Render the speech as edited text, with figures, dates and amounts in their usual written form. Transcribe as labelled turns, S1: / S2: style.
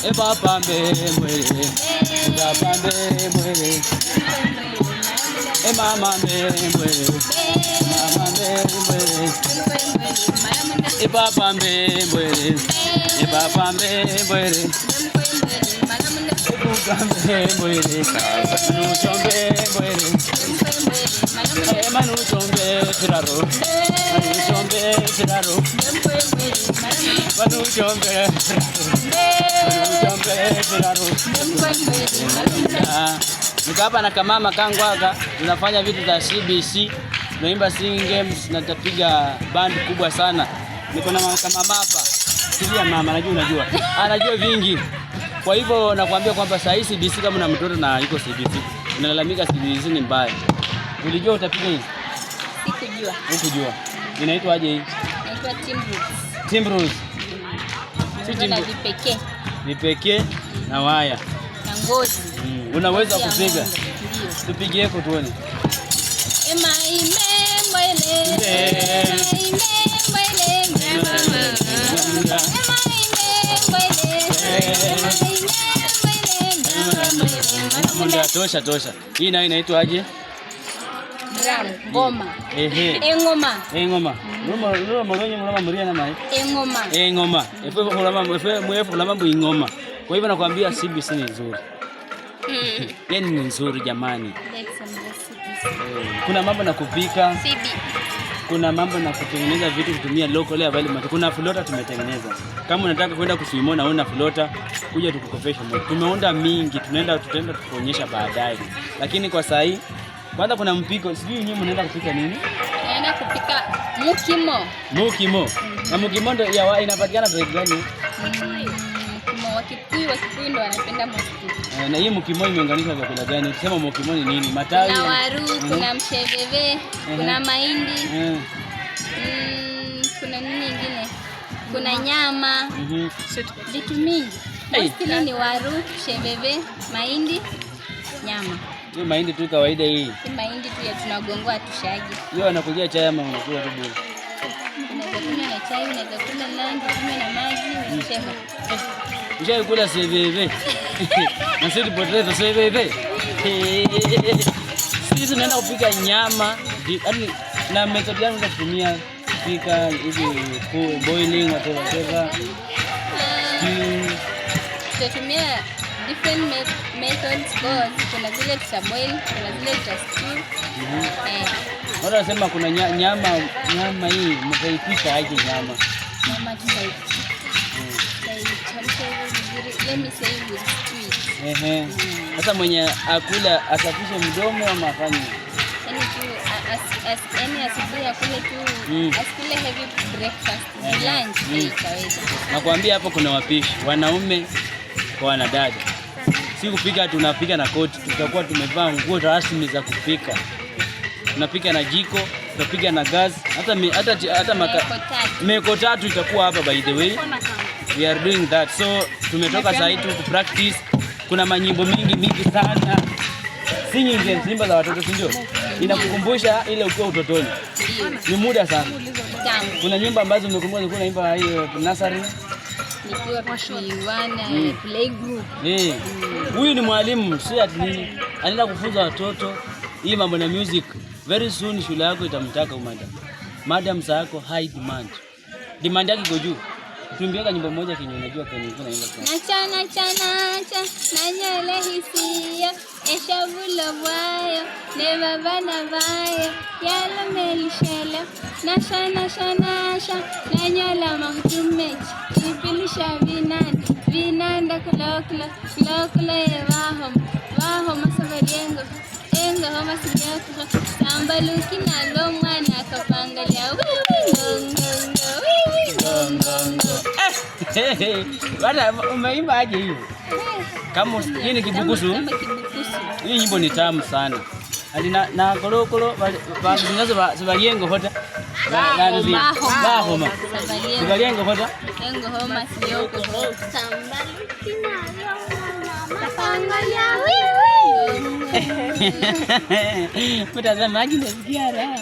S1: Ebapambe mwere, ebapambe mwere, emamambe mwere, mamambe mwere, ebapambe mwere, ebapambe mwere, ebapambe mwere, manuchombe mwere, manuchombe firaro, manuchombe firaro, manuchombe nikapa na kamama kangu aka tunafanya vitu za CBC, tunaimba singing games na tutapiga band kubwa sana. Niko na mama hapa. Sikia mama, unajua anajua vingi. Kwa hivyo nakwambia kwamba saa hii CBC kama na mtoto na yuko CBC unalalamika CBC ni mbaya. Ulijua utapiga hizi?
S2: Sikujua.
S1: Ukujua. Inaitwa aje hii?
S2: Inaitwa Timbroots.
S1: Timbroots.
S2: Na vipekee.
S1: Vipekee na waya.
S2: Na ngozi.
S1: Unaweza kupiga? Tupigie kwa tuone. Tosha. Hii nayo inaitwa aje?
S2: Ngoma.
S1: Engoma. Nuro moronye murama muria na mai. Engoma. Mwefu la mambo ingoma. Kwa hivyo nakwambia CBC ni nzuri. Yaani ni nzuri jamani. Kuna mambo na kupika. Kuna mambo na kutengeneza vitu kutumia local available. Kuna flota tumetengeneza. Kama unataka kwenda kuswimo na una flota, kuja tukukopesha moto. Tumeunda mingi, tutaenda tukuonyesha baadaye. Lakini kwa saa hii kwanza kuna mpiko, sijui nyinyi mnaenda kupika nini?
S2: Naenda kupika mukimo.
S1: Na mukimo ndio inapatikana bread gani?
S2: Wakikuyu ndio wanapenda mukimo.
S1: Na hii mukimo imeunganishwa vyakula gani? Ukisema mukimo ni nini? Matawi.
S2: Kuna waru, kuna msheveve, kuna mahindi. Kuna nini nyingine? Kuna nyama. Vitu mingi. Mostly ni waru, msheveve, mahindi, nyama.
S1: Hii mahindi tu kawaida hii.
S2: Hii mahindi tu ya tunagongoa tushagi.
S1: Hiyo anakujia chai ama unakula tu bure?
S2: Unaweza kunywa na chai, unaweza kula lunch, kunywa na maji, unasema.
S1: Ushakula seveve. Na sisi potato seveve. Sisi tunaenda kupika nyama, yaani na method gani unatumia kupika hivi boiling whatever.
S2: Tutatumia different methods because kuna zile tuta boil, kuna zile tuta stew.
S1: Watu wanasema kuna nyama hii mtaipika aje nyama?
S2: Nyama tutaipika. Let me say with sweet.
S1: Sasa mwenye akula asafishe mdomo ama afanye?
S2: Yaani tu asubuhi akule tu asikule heavy breakfast. Lunch itaweza.
S1: Nakwambia hapo kuna wapishi, wanaume kwa wanadada. Si kupika tunapika na koti, tutakuwa tumevaa nguo rasmi za kupika. Tunapika na jiko, tunapika na gas, hata meko tatu itakuwa hapa by the way. We are doing that. So tumetoka saa hii tu ku practice. Kuna manyimbo mingi sana. Singing nyimbo za watoto si ndio? Inakukumbusha ile ukiwa utotoni. Ni muda sana. Kuna nyimbo ambazo umekumbuka ulikuwa unaimba hiyo nursery.
S2: Nikiwa play group.
S1: Huyu ni mwalimu, si ati nini. Anaenda kufunza watoto hii mambo na music. Very soon shule yako itamtaka umada. Madam zako high demand. Demand yake iko juu. Tuimbieka nyimbo moja kenye unajua kenye unaimba kwa.
S2: Nacha nanyele hisia eshavulo bwayo ne baba na bayo yalo melishela nasha nanyola mahtumechi ipilisha vinanda kulokula yevaho masabariengo engo homa sijaku sambaluki nalo mwana akapangalia
S1: Bana umeimba aje hiyo? Kama hii ni kibukusu. Hii nyimbo ni tamu sana. Alina na kolokolo bazingazo baliengo hota. Bahoma. Baliengo hota.
S2: Engo homa siyoko. Sambaluki nalo mwana akapangalia
S1: Mtazamaji nasikia raha.